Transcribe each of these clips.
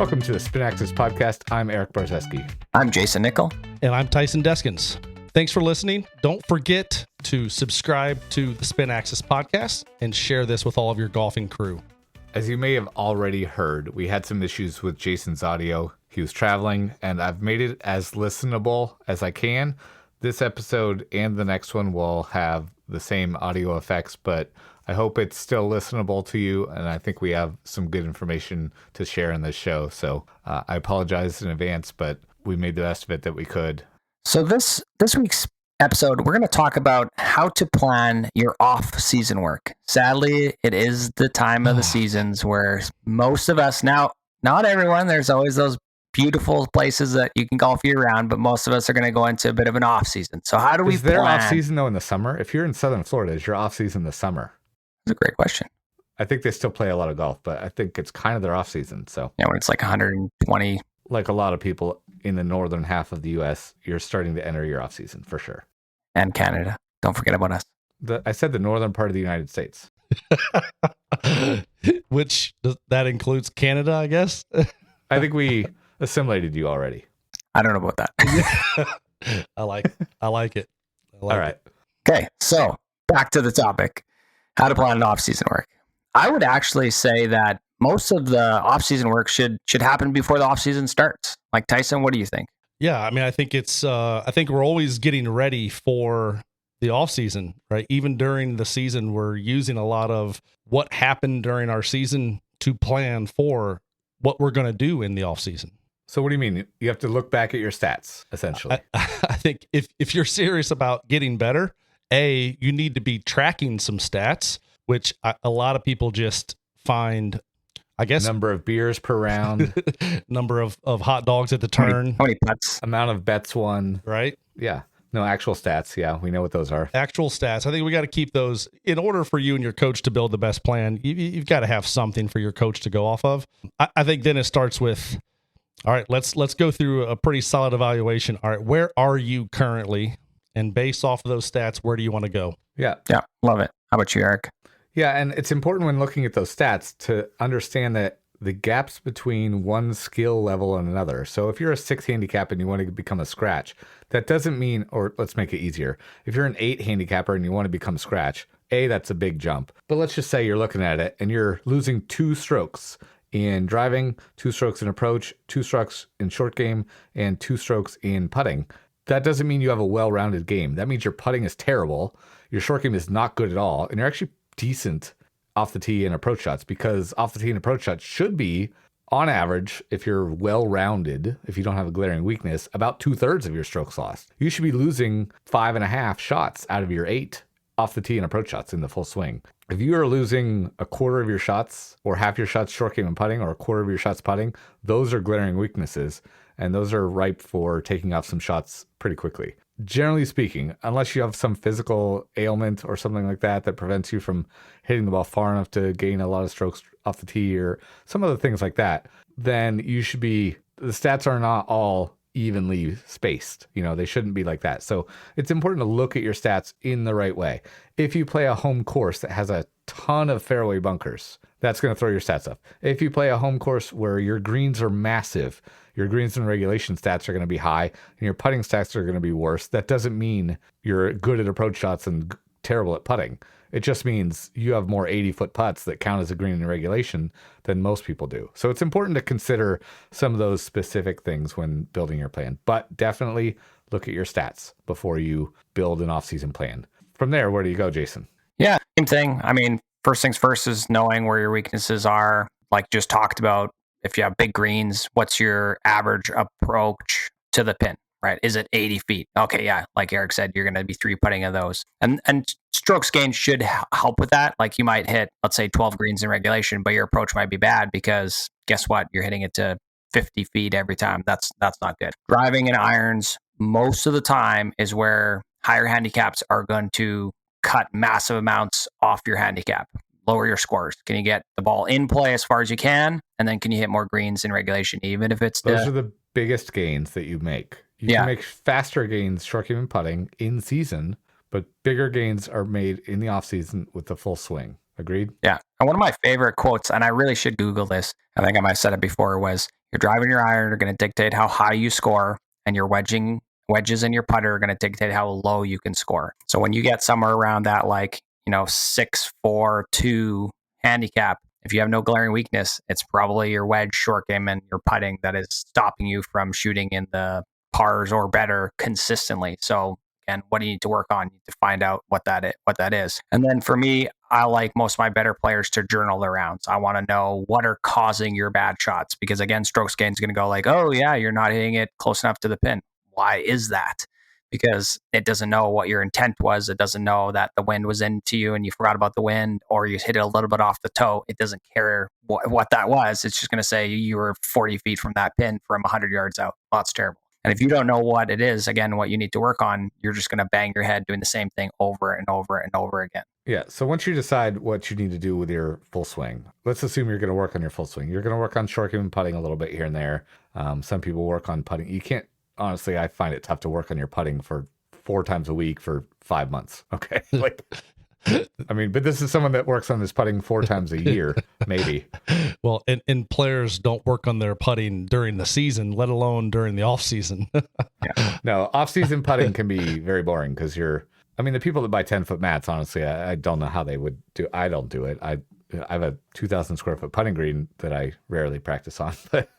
Welcome to the Spin Axis Podcast. I'm Erik Barzeski. I'm Jayson Nickol. And I'm Tyson Deskins. Thanks for listening. Don't forget to subscribe to the Spin Axis Podcast and share this with all of your golfing crew. As you may have already heard, we had some issues with Jayson's audio. He was traveling, and I've made it as listenable as I can. This episode and the next one will have the same audio effects, but I hope it's still listenable to you, and I think we have some good information to share in this show. So I apologize in advance, but we made the best of it that we could. So this week's episode, we're going to talk about how to plan your off-season work. Sadly, it is the time of the seasons where most of us, now, not everyone, there's always those beautiful places that you can golf year-round, but most of us are going to go into a bit of an off-season. So how do we plan? Is there off-season, though, in the summer? If you're in southern Florida, is your off-season in the summer? That's a great question. I think they still play a lot of golf, but I think it's kind of their off-season. So yeah, when it's like 120. Like a lot of people in the northern half of the U.S., you're starting to enter your off-season for sure. And Canada. Don't forget about us. I said the northern part of the United States. Which, that includes Canada, I guess? I think we assimilated you already. I don't know about that. I like it. All right. Okay, so back to the topic. How to plan an off-season work. I would actually say that most of the off-season work should happen before the off-season starts. Like Tyson, what do you think? Yeah, I mean, I think I think we're always getting ready for the off-season, right? Even during the season, we're using a lot of what happened during our season to plan for what we're going to do in the off-season. So what do you mean? You have to look back at your stats, essentially. I think if you're serious about getting better, you need to be tracking some stats, which a lot of people just find, I guess. Number of beers per round. Number of hot dogs at the turn. How many putts? Amount of bets won. Right? Yeah. No, actual stats. Yeah, we know what those are. Actual stats. I think we got to keep those in order for you and your coach to build the best plan. You've got to have something for your coach to go off of. I think then it starts with, all right, let's go through a pretty solid evaluation. All right, where are you currently? And based off of those stats, where do you want to go? Yeah. Yeah, love it. How about you, Erik? Yeah, and it's important when looking at those stats to understand that the gaps between one skill level and another. So if you're a 6 handicap and you want to become a scratch, that doesn't mean, or let's make it easier. If you're an 8 handicapper and you want to become a scratch, that's a big jump. But let's just say you're looking at it and you're losing 2 strokes in driving, 2 strokes in approach, 2 strokes in short game, and 2 strokes in putting. That doesn't mean you have a well-rounded game. That means your putting is terrible, your short game is not good at all, and you're actually decent off the tee and approach shots, because off the tee and approach shots should be, on average, if you're well-rounded, if you don't have a glaring weakness, about 2/3 of your strokes lost. You should be losing 5.5 shots out of your 8 off the tee and approach shots in the full swing. If you are losing a quarter of your shots or half your shots short game and putting or a quarter of your shots putting, those are glaring weaknesses. And those are ripe for taking off some shots pretty quickly. Generally speaking, unless you have some physical ailment or something like that that prevents you from hitting the ball far enough to gain a lot of strokes off the tee or some other things like that, then you should be, the stats are not all evenly spaced. They shouldn't be like that. So it's important to look at your stats in the right way. If you play a home course that has a ton of fairway bunkers, that's going to throw your stats up. If you play a home course where your greens are massive, your greens and regulation stats are going to be high and your putting stats are going to be worse, that doesn't mean you're good at approach shots and terrible at putting. It just means you have more 80-foot putts that count as a green in regulation than most people do. So it's important to consider some of those specific things when building your plan, but definitely look at your stats before you build an off-season plan. From there, where do you go, Jayson? Yeah, same thing. I mean, first things first is knowing where your weaknesses are. Like just talked about, if you have big greens, what's your average approach to the pin, right? Is it 80 feet? Okay, yeah. Like Erik said, you're going to be 3-putting of those. And strokes gained should help with that. Like you might hit, let's say 12 greens in regulation, but your approach might be bad because guess what? You're hitting it to 50 feet every time. That's not good. Driving and irons most of the time is where higher handicaps are going to cut massive amounts off your handicap. Lower your scores. Can you get the ball in play as far as you can? And then can you hit more greens in regulation, even if it's those are the biggest gains that you make. You can make faster gains short game and putting in season, but bigger gains are made in the off season with the full swing. Agreed? Yeah. And one of my favorite quotes, and I really should Google this, I think I might have said it before, was your drive and your iron are going to dictate how high you score, and your wedges and your putter are going to dictate how low you can score. So when you get somewhere around that, like, 6-4-2 handicap, if you have no glaring weakness, it's probably your wedge, short game, and your putting that is stopping you from shooting in the pars or better consistently. So and what do you need to work on? You need to find out what that is. And then for me, I like most of my better players to journal their rounds. I want to know what are causing your bad shots, because again, strokes gain is going to go like, oh yeah, you're not hitting it close enough to the pin. Why is that? Because it doesn't know what your intent was. It doesn't know that the wind was into you and you forgot about the wind, or you hit it a little bit off the toe. It doesn't care what that was. It's just going to say you were 40 feet from that pin from 100 yards out. Well, that's terrible. And if you don't know what it is, again, what you need to work on, you're just going to bang your head doing the same thing over and over and over again. Yeah. So once you decide what you need to do with your full swing, let's assume you're going to work on your full swing. You're going to work on short game and putting a little bit here and there. Some people work on putting. You can't, honestly, I find it tough to work on your putting for 4 times a week for 5 months. Okay. Like, I mean, but this is someone that works on this putting 4 times a year, maybe. Well, and players don't work on their putting during the season, let alone during the off season. Yeah. No, off-season putting can be very boring because the people that buy 10-foot mats, honestly, I don't know how they would do. I don't do it. I have a 2,000 square foot putting green that I rarely practice on, but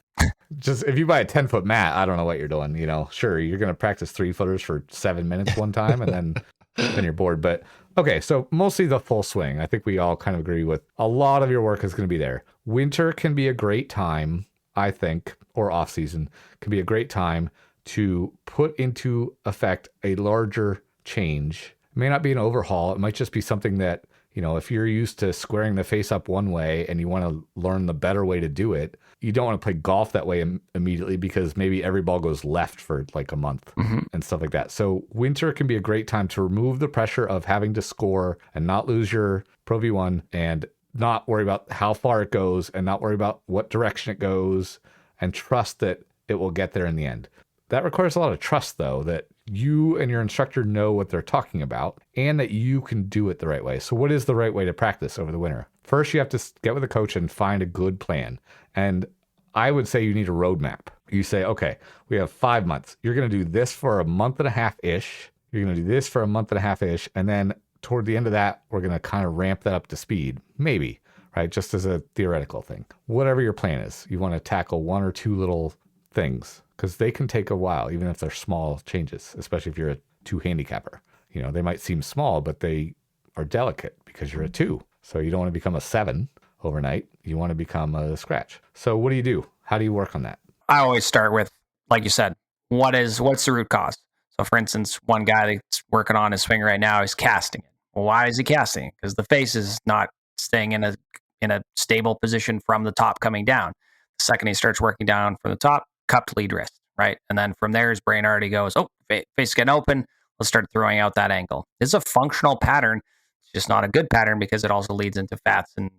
just if you buy a 10-foot mat, I don't know what you're doing. Sure, you're going to practice 3-footers for 7 minutes one time and then you're bored. But okay, so mostly the full swing. I think we all kind of agree with a lot of your work is going to be there. Winter can be a great time, I think, or off season can be a great time to put into effect a larger change. It may not be an overhaul. It might just be something that, if you're used to squaring the face up one way and you want to learn the better way to do it, you don't want to play golf that way immediately because maybe every ball goes left for like a month and stuff like that. So winter can be a great time to remove the pressure of having to score and not lose your Pro V1 and not worry about how far it goes and not worry about what direction it goes and trust that it will get there in the end. That requires a lot of trust, though, that you and your instructor know what they're talking about and that you can do it the right way. So what is the right way to practice over the winter? First, you have to get with a coach and find a good plan. And I would say you need a roadmap. You say, okay, we have 5 months. You're going to do this for a month and a half-ish. You're going to do this for a month and a half-ish. And then toward the end of that, we're going to kind of ramp that up to speed. Maybe, right? Just as a theoretical thing. Whatever your plan is, you want to tackle 1 or 2 little things because they can take a while, even if they're small changes, especially if you're a 2 handicapper. They might seem small, but they are delicate because you're a 2. So you don't want to become a 7 overnight. You want to become a scratch. So what do you do? How do you work on that? I always start with, like you said, what's the root cause? So for instance, one guy that's working on his swing right now is casting it. Well, why is he casting it? Because the face is not staying in a stable position from the top coming down. The second he starts working down from the top, cupped lead wrist, right? And then from there, his brain already goes, oh, face is getting open. Let's start throwing out that angle. It's a functional pattern. It's just not a good pattern because it also leads into fats and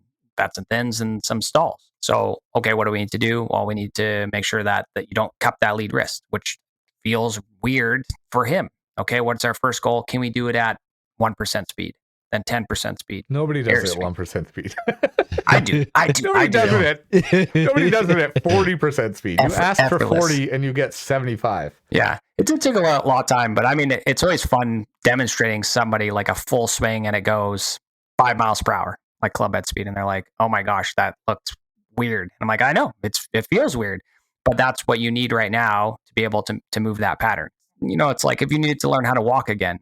thins and some stalls. So, okay, what do we need to do? Well, we need to make sure that you don't cup that lead wrist, which feels weird for him. Okay, what's our first goal? Can we do it at 1% speed? Then 10% speed. Nobody does it at 1% speed. I do. Nobody does it at 40% speed. You ask for 40 and you get 75. Yeah. It did take a lot of time, but I mean, it's always fun demonstrating somebody like a full swing and it goes 5 miles per hour, like club head speed. And they're like, oh my gosh, that looks weird. And I'm like, I know it feels weird, but that's what you need right now to be able to move that pattern. It's like if you needed to learn how to walk again,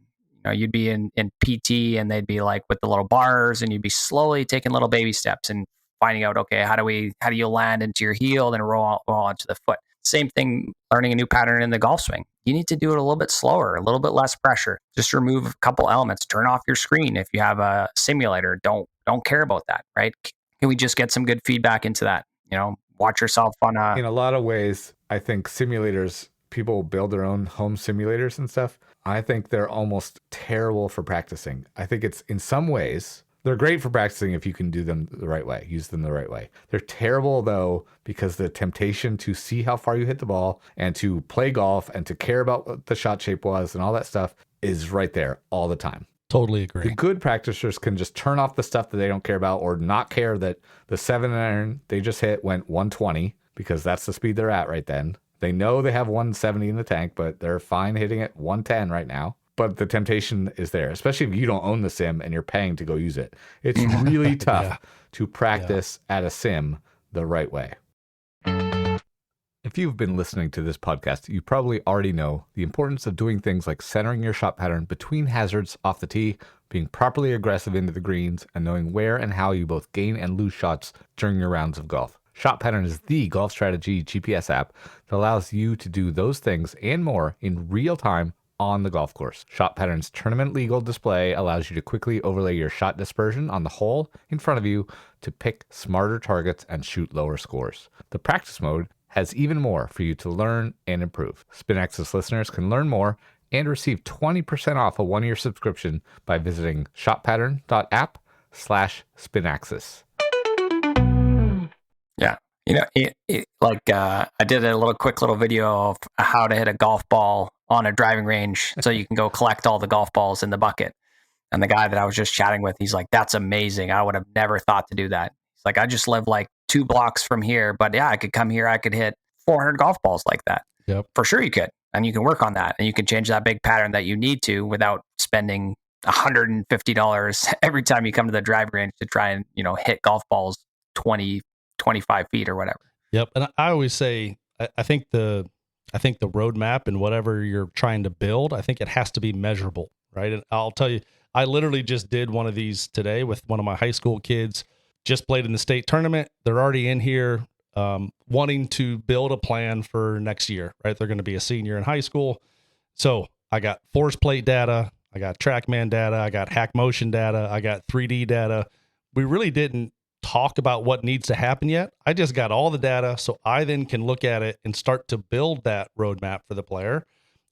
you'd be in PT and they'd be like with the little bars and you'd be slowly taking little baby steps and finding out, okay, how do you land into your heel, then roll onto the foot. Same thing, learning a new pattern in the golf swing. You need to do it a little bit slower, a little bit less pressure. Just remove a couple elements. Turn off your screen if you have a simulator. Don't care about that, right? Can we just get some good feedback into that? Watch yourself on a... In a lot of ways, I think simulators, people build their own home simulators and stuff. I think they're almost terrible for practicing. I think it's in some ways, they're great for practicing if you can do them the right way, use them the right way. They're terrible though, because the temptation to see how far you hit the ball and to play golf and to care about what the shot shape was and all that stuff is right there all the time. Totally The agree. good practicers can just turn off the stuff that they don't care about or not care that the 7-iron they just hit went 120 because that's the speed they're at right then. They know they have 170 in the tank, but they're fine hitting it 110 right now. But the temptation is there, especially if you don't own the sim and you're paying to go use it. It's really tough to practice at a sim the right way. If you've been listening to this podcast, you probably already know the importance of doing things like centering your shot pattern between hazards off the tee, being properly aggressive into the greens, and knowing where and how you both gain and lose shots during your rounds of golf. Shot Pattern is the golf strategy GPS app that allows you to do those things and more in real time on the golf course. Shot Pattern's tournament legal display allows you to quickly overlay your shot dispersion on the hole in front of you to pick smarter targets and shoot lower scores. The practice mode has even more for you to learn and improve. Spin Access listeners can learn more and receive 20% off a 1-year subscription by visiting shotpattern.app/spinaxis. Yeah. I did a quick little video of how to hit a golf ball on a driving range so you can go collect all the golf balls in the bucket. And the guy that I was just chatting with, he's like, that's amazing. I would have never thought to do that. He's like, I just live like 2 blocks from here, but yeah, I could come here. I could hit 400 golf balls like that. Yep. For sure you could. And you can work on that and you can change that big pattern that you need to without spending $150 every time you come to the driving range to try and, hit golf balls 20, 25 feet or whatever. Yep. And I always say, I think the roadmap and whatever you're trying to build, I think it has to be measurable, right? And I'll tell you, I literally just did one of these today with one of my high school kids, just played in the state tournament. They're already in here wanting to build a plan for next year, right? They're going to be a senior in high school. So I got force plate data, I got TrackMan data, I got hack motion data, I got 3D data. We really didn't talk about what needs to happen yet. I just got all the data, so I then can look at it and start to build that roadmap for the player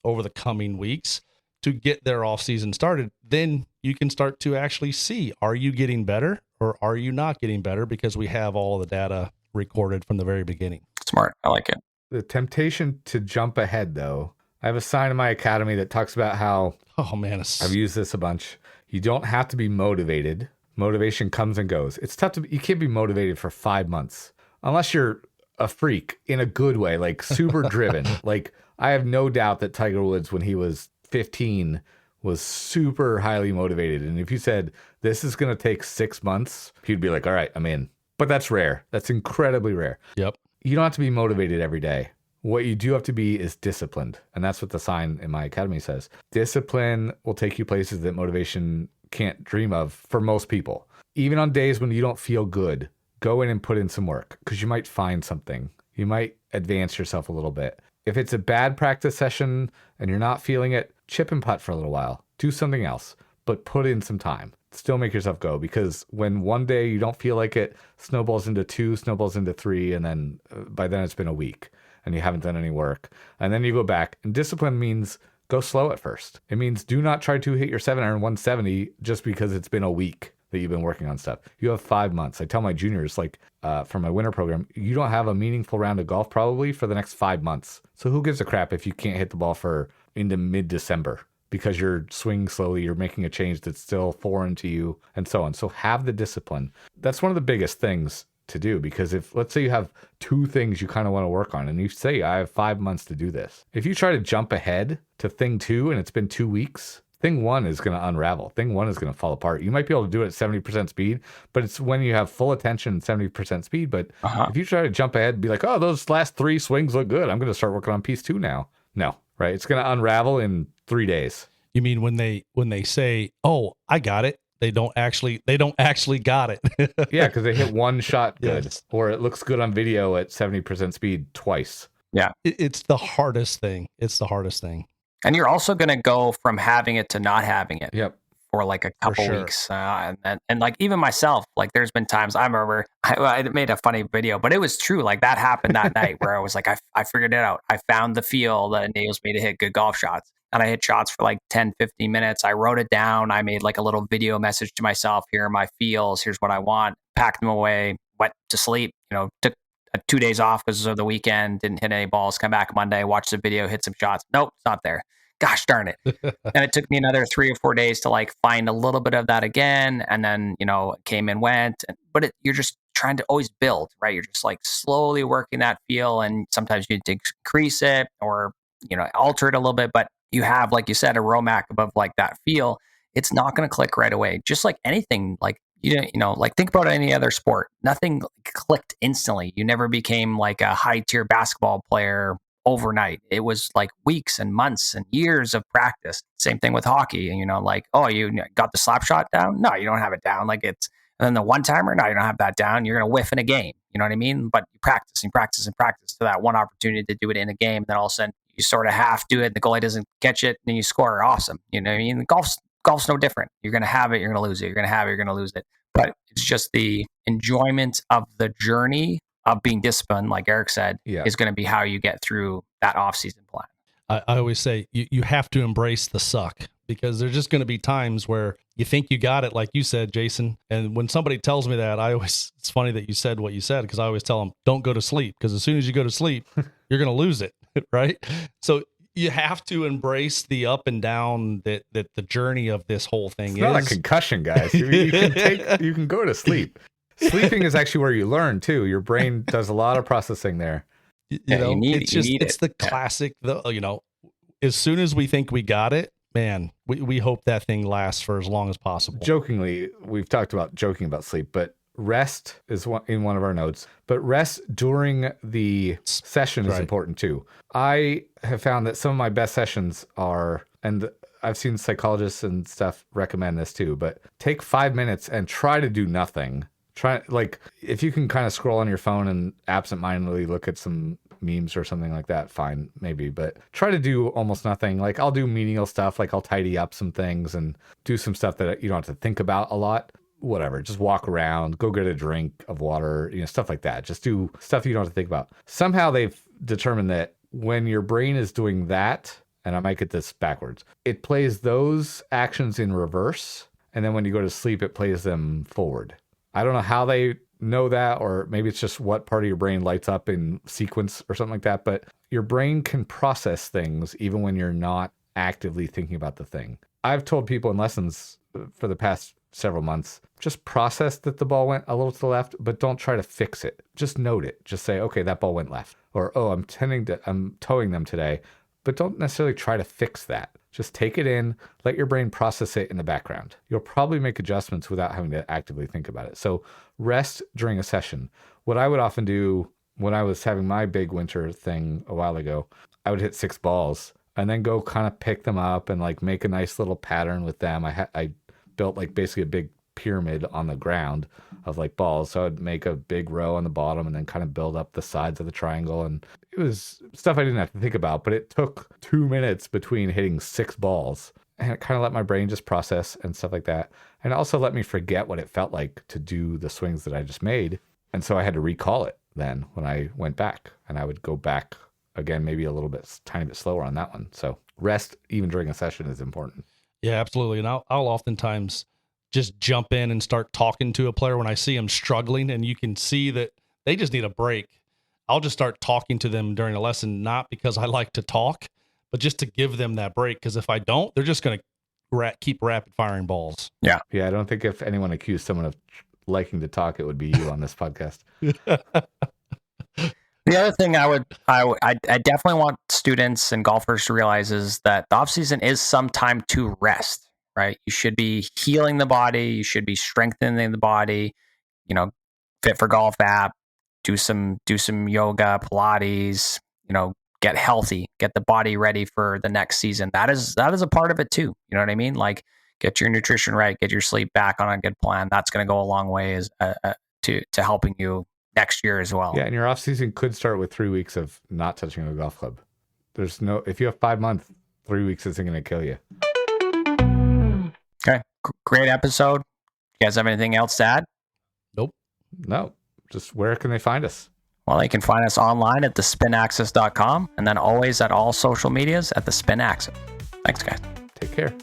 over the coming weeks to get their off season started. Then you can start to actually see, are you getting better or are you not getting better? Because we have all of the data recorded from the very beginning. Smart. I like it. The temptation to jump ahead, though. I have a sign in my academy that talks about how, Oh man, I've used this a bunch. You don't have to be motivated. Motivation comes and goes. It's tough you can't be motivated for 5 months unless you're a freak in a good way, like super driven. Like I have no doubt that Tiger Woods, when he was 15, was super highly motivated. And if you said, this is going to take 6 months, he'd be like, all right, I'm in. But that's rare. That's incredibly rare. Yep. You don't have to be motivated every day. What you do have to be is disciplined. And that's what the sign in my academy says. Discipline will take you places that motivation can't dream of for most people. Even on days when you don't feel good, go in and put in some work because you might find something. You might advance yourself a little bit. If it's a bad practice session and you're not feeling it, chip and putt for a little while. Do something else, but put in some time. Still make yourself go, because when one day you don't feel like it, snowballs into 2, snowballs into 3, and then by then it's been a week and you haven't done any work. And then you go back. And discipline means go slow at first. It means do not try to hit your 7-iron 170 just because it's been a week that you've been working on stuff. You have 5 months. I tell my juniors, for my winter program, you don't have a meaningful round of golf probably for the next 5 months. So who gives a crap if you can't hit the ball for into mid-December because you're swinging slowly, you're making a change that's still foreign to you, and so on. So have the discipline. That's one of the biggest things to do, because if, let's say you have 2 things you kind of want to work on and you say, I have 5 months to do this. If you try to jump ahead to thing 2 and it's been 2 weeks, thing 1 is going to unravel. Thing 1 is going to fall apart. You might be able to do it at 70% speed, but it's when you have full attention and 70% speed. But if you try to jump ahead and be like, oh, those last 3 swings look good, I'm going to start working on piece 2 now. No, right? It's going to unravel in 3 days. You mean when they say, oh, I got it, they don't actually got it. Yeah, because they hit one shot good, Yes. or it looks good on video at 70% speed twice. Yeah. It's the hardest thing. It's the hardest thing. And you're also going to go from having it to not having it. Yep. For like a couple sure. weeks. And like even myself, like there's been times I remember I made a funny video, but it was true. Like that happened that night where I was like, I figured it out. I found the feel that enables me to hit good golf shots. And I hit shots for like 10, 15 minutes. I wrote it down. I made like a little video message to myself. Here are my feels. Here's what I want. Packed them away, went to sleep, took 2 days off because of the weekend, didn't hit any balls, come back Monday, watch the video, hit some shots. Nope, it's not there. gosh darn it. And it took me another 3 or 4 days to like find a little bit of that again. And then, came and went. But you're just trying to always build, right? You're just like slowly working that feel. And sometimes you need to increase it or, alter it a little bit. But you have, like you said, a Romac above like that feel. It's not going to click right away. Just like anything, like, like think about any other sport. Nothing clicked instantly. You never became like a high tier basketball player overnight. It was like weeks and months and years of practice. Same thing with hockey. Like, oh, you got the slap shot down? No, you don't have it down. Like and then the one timer? No, you don't have that down. You're going to whiff in a game. You know what I mean? But you practice and practice and practice to that one opportunity to do it in a game. And then all of a sudden you sort of half do it. The goalie doesn't catch it. And then you score. Awesome. You know what I mean? Golf's no different. You're going to have it. You're going to lose it. You're going to have it. You're going to lose it. But it's just the enjoyment of the journey of being disciplined, like Erik said, is going to be how you get through that off-season plan. I always say you have to embrace the suck, because there's just going to be times where you think you got it, like you said, Jayson. And when somebody tells me that, it's funny that you said what you said, because I always tell them, don't go to sleep, because as soon as you go to sleep, you're going to lose it, right? So you have to embrace the up and down that the journey of this whole thing is. It's not a concussion, guys. You can go to sleep. Sleeping is actually where you learn too. Your brain does a lot of processing there. It's the classic, as soon as we think we got it, man, we hope that thing lasts for as long as possible. Jokingly, we've talked about joking about sleep, but rest is in one of our notes. But rest during the session is important too. I have found that some of my best sessions are, and I've seen psychologists and stuff recommend this too, but take 5 minutes and try to do nothing. If you can kind of scroll on your phone and absentmindedly look at some memes or something like that, fine, maybe, but try to do almost nothing. Like, I'll do menial stuff, like I'll tidy up some things and do some stuff that you don't have to think about a lot. Whatever, just walk around, go get a drink of water, stuff like that. Just do stuff you don't have to think about. Somehow they've determined that when your brain is doing that, and I might get this backwards, it plays those actions in reverse, and then when you go to sleep, it plays them forward. I don't know how they know that, or maybe it's just what part of your brain lights up in sequence or something like that, but your brain can process things even when you're not actively thinking about the thing. I've told people in lessons for the past several months, just process that the ball went a little to the left, but don't try to fix it. Just note it. Just say, okay, that ball went left. Or, oh, I'm towing them today, but don't necessarily try to fix that. Just take it in, let your brain process it in the background. You'll probably make adjustments without having to actively think about it. So rest during a session. What I would often do when I was having my big winter thing a while ago, I would hit 6 balls and then go kind of pick them up and like make a nice little pattern with them. I built like basically a big pyramid on the ground of like balls. So I'd make a big row on the bottom and then kind of build up the sides of the triangle. And it was stuff I didn't have to think about, but it took 2 minutes between hitting 6 balls, and it kind of let my brain just process and stuff like that. And also let me forget what it felt like to do the swings that I just made. And so I had to recall it then when I went back, and I would go back again, maybe a little bit, tiny bit slower on that one. So rest even during a session is important. Yeah, absolutely. And I'll oftentimes just jump in and start talking to a player when I see them struggling, and you can see that they just need a break. I'll just start talking to them during a lesson, not because I like to talk, but just to give them that break. Because if I don't, they're just going to keep rapid firing balls. Yeah. I don't think if anyone accused someone of liking to talk, it would be you on this podcast. The other thing I definitely want students and golfers to realize is that the off season is some time to rest, right? You should be healing the body. You should be strengthening the body, Fit for Golf app, do some yoga, Pilates, get healthy, get the body ready for the next season. That is a part of it too. You know what I mean? Like, get your nutrition right, get your sleep back on a good plan. That's going to go a long way to helping you next year as well. Yeah, and your off season could start with 3 weeks of not touching a golf club. If you have 5 months, 3 weeks isn't going to kill you. Okay, great episode. You guys have anything else to add? Nope. No. Just where can they find us? Well, they can find us online at thespinaxis.com, and then always at all social medias at The Spin Axis. Thanks, guys. Take care.